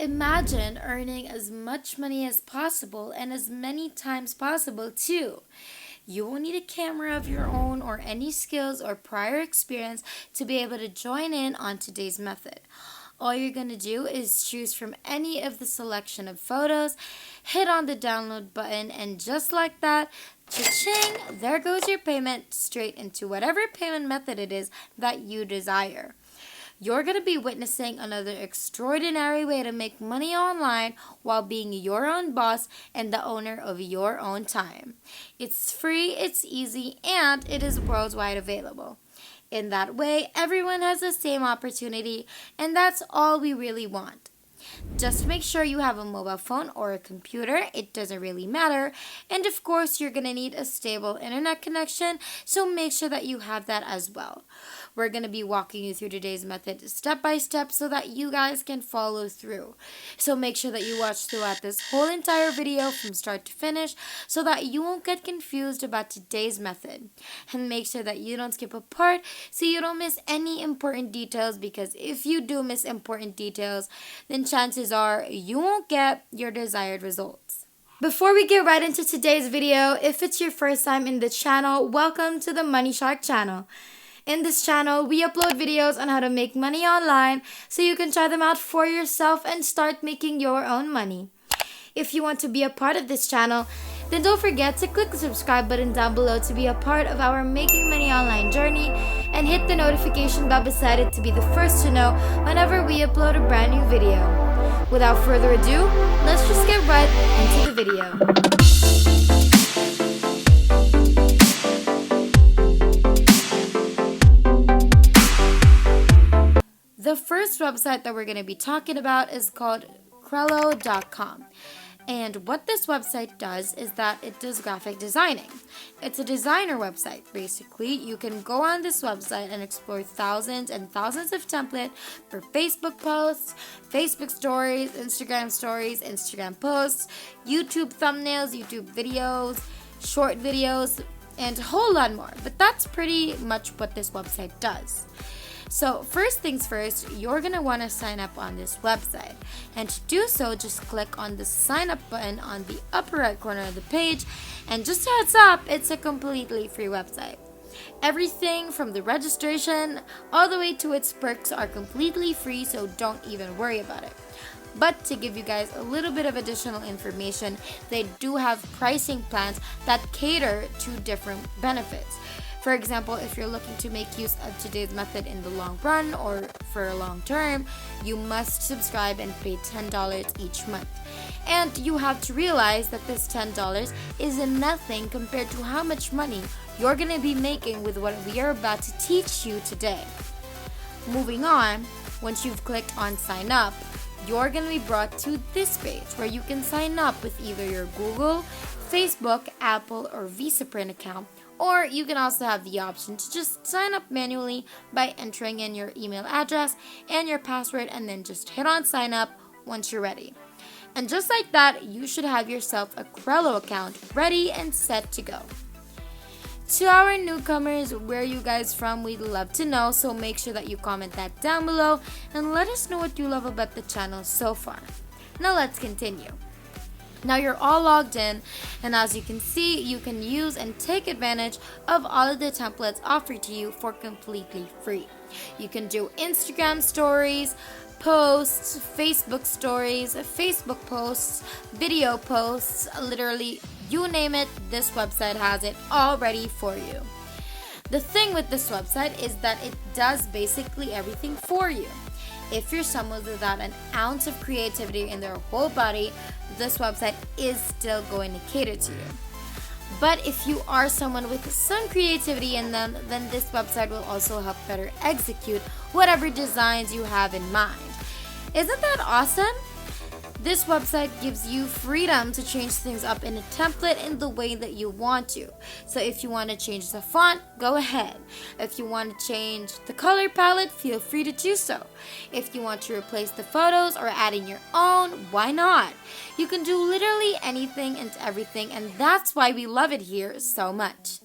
Imagine earning as much money as possible and as many times possible too. You won't need a camera of your own or any skills or prior experience to be able to join in on today's method. All you're going to do is choose from any of the selection of photos, hit on the download button, and just like that, cha-ching, there goes your payment straight into whatever payment method it is that you desire. You're going to be witnessing another extraordinary way to make money online while being your own boss and the owner of your own time. It's free, it's easy, and it is worldwide available. In that way, everyone has the same opportunity, and that's all we really want. Just make sure you have a mobile phone or a computer, it doesn't really matter. And of course, you're going to need a stable internet connection, so make sure that you have that as well. We're going to be walking you through today's method step by step so that you guys can follow through. So make sure that you watch throughout this whole entire video from start to finish so that you won't get confused about today's method. And make sure that you don't skip a part so you don't miss any important details, because if you do miss important details, then chances are you won't get your desired results. Before we get right into today's video, if it's your first time in the channel, welcome to the Money Shark channel. In this channel, we upload videos on how to make money online so you can try them out for yourself and start making your own money. If you want to be a part of this channel, then don't forget to click the subscribe button down below to be a part of our Making Money Online journey, and hit the notification bell beside it to be the first to know whenever we upload a brand new video. Without further ado, let's just get right into the video. The first website that we're going to be talking about is called Crello.com. And what this website does is that it does graphic designing. It's a designer website, basically. You can go on this website and explore thousands and thousands of templates for Facebook posts, Facebook stories, Instagram posts, YouTube thumbnails, YouTube videos, short videos, and a whole lot more. But that's pretty much what this website does. So first things first, you're going to want to sign up on this website. And to do so, just click on the sign up button on the upper right corner of the page. And just a heads up, it's a completely free website. Everything from the registration all the way to its perks are completely free, so don't even worry about it. But to give you guys a little bit of additional information, they do have pricing plans that cater to different benefits. For example, if you're looking to make use of today's method in the long run or for a long term, you must subscribe and pay $10 each month. And you have to realize that this $10 is nothing compared to how much money you're going to be making with what we are about to teach you today. Moving on, once you've clicked on sign up, you're going to be brought to this page where you can sign up with either your Google, Facebook, Apple, or VisaPrint account. Or you can also have the option to just sign up manually by entering in your email address and your password, and then just hit on sign up once you're ready. And just like that, you should have yourself a Crello account ready and set to go. To our newcomers, where are you guys from? We'd love to know, so make sure that you comment that down below and let us know what you love about the channel so far. Now let's continue. Now you're all logged in, and as you can see, you can use and take advantage of all of the templates offered to you for completely free. You can do Instagram stories, posts, Facebook stories, Facebook posts, video posts, literally you name it, this website has it all ready for you. The thing with this website is that it does basically everything for you. If you're someone without an ounce of creativity in their whole body, this website is still going to cater to you. But if you are someone with some creativity in them, then this website will also help better execute whatever designs you have in mind. Isn't that awesome? This website gives you freedom to change things up in a template in the way that you want to. So if you want to change the font, go ahead. If you want to change the color palette, feel free to do so. If you want to replace the photos or add in your own, why not? You can do literally anything and everything, and that's why we love it here so much.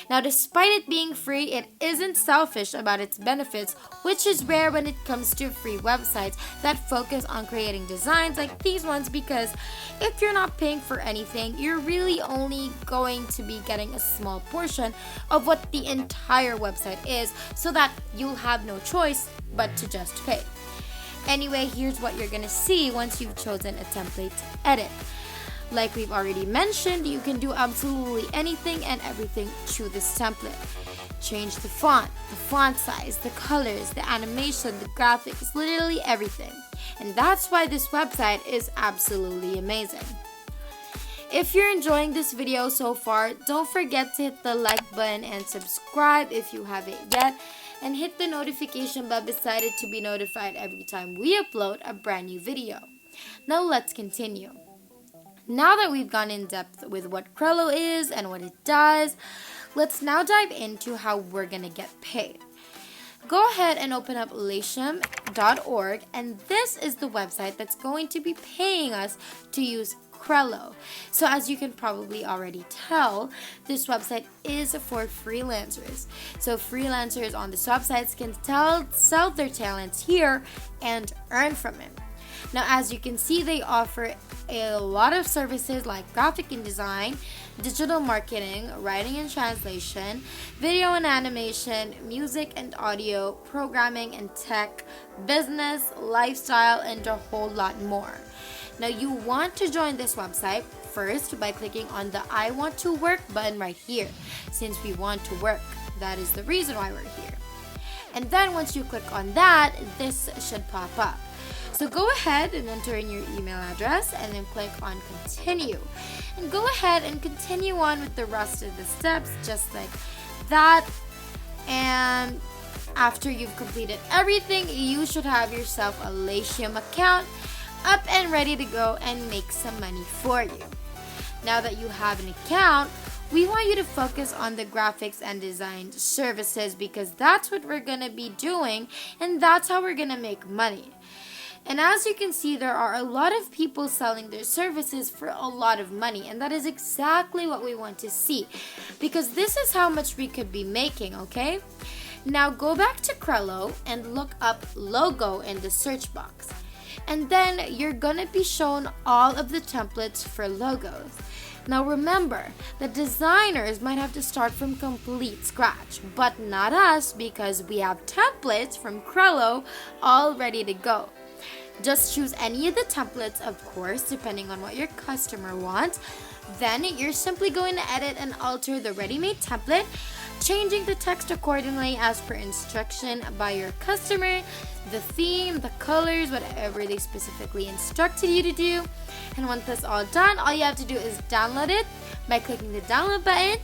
Now, despite it being free, it isn't selfish about its benefits, which is rare when it comes to free websites that focus on creating designs like these ones, because if you're not paying for anything, you're really only going to be getting a small portion of what the entire website is, so that you'll have no choice but to just pay. Anyway, here's what you're gonna see once you've chosen a template to edit. Like we've already mentioned, you can do absolutely anything and everything through this template. Change the font size, the colors, the animation, the graphics, literally everything. And that's why this website is absolutely amazing. If you're enjoying this video so far, don't forget to hit the like button and subscribe if you haven't yet. And hit the notification bell beside it to be notified every time we upload a brand new video. Now let's continue. Now that we've gone in depth with what Crello is and what it does, let's now dive into how we're gonna get paid. Go ahead and open up latium.org, and this is the website that's going to be paying us to use Crello. So as you can probably already tell, this website is for freelancers. So freelancers on this website can sell their talents here and earn from it. Now, as you can see, they offer a lot of services like graphic and design, digital marketing, writing and translation, video and animation, music and audio, programming and tech, business, lifestyle, and a whole lot more. Now, you want to join this website first by clicking on the I want to work button right here, since we want to work. That is the reason why we're here. And then once you click on that, this should pop up. So go ahead and enter in your email address and then click on continue. And go ahead and continue on with the rest of the steps just like that. And after you've completed everything, you should have yourself a Latium account up and ready to go and make some money for you. Now that you have an account, we want you to focus on the graphics and design services, because that's what we're gonna be doing and that's how we're gonna make money. And as you can see, there are a lot of people selling their services for a lot of money, and that is exactly what we want to see, because this is how much we could be making, okay? Now go back to Crello and look up logo in the search box. And then you're gonna be shown all of the templates for logos. Now remember, the designers might have to start from complete scratch, but not us, because we have templates from Crello all ready to go. Just choose any of the templates, of course, depending on what your customer wants. Then you're simply going to edit and alter the ready-made template, changing the text accordingly as per instruction by your customer, the theme, the colors, whatever they specifically instructed you to do. And once that's all done, all you have to do is download it by clicking the download button,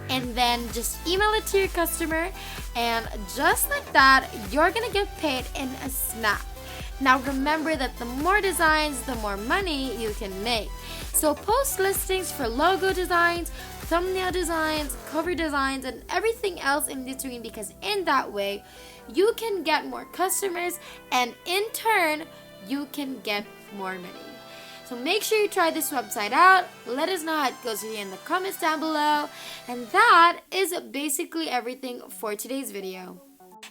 and then just email it to your customer, and just like that, you're gonna get paid in a snap. Now remember that the more designs, the more money you can make. So post listings for logo designs, thumbnail designs, cover designs, and everything else in between, because in that way you can get more customers, and in turn you can get more money. So make sure you try this website out. Let us know how it goes with you in the comments down below. And that is basically everything for today's video.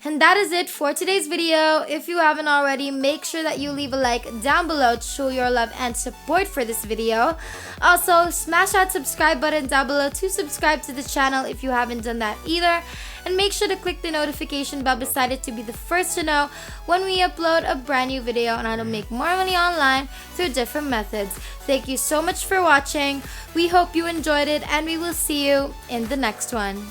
And that is it for today's video. If you haven't already, make sure that you leave a like down below to show your love and support for this video. Also, smash that subscribe button down below to subscribe to the channel if you haven't done that either. And make sure to click the notification bell beside it to be the first to know when we upload a brand new video on how to make more money online through different methods. Thank you so much for watching. We hope you enjoyed it, and we will see you in the next one.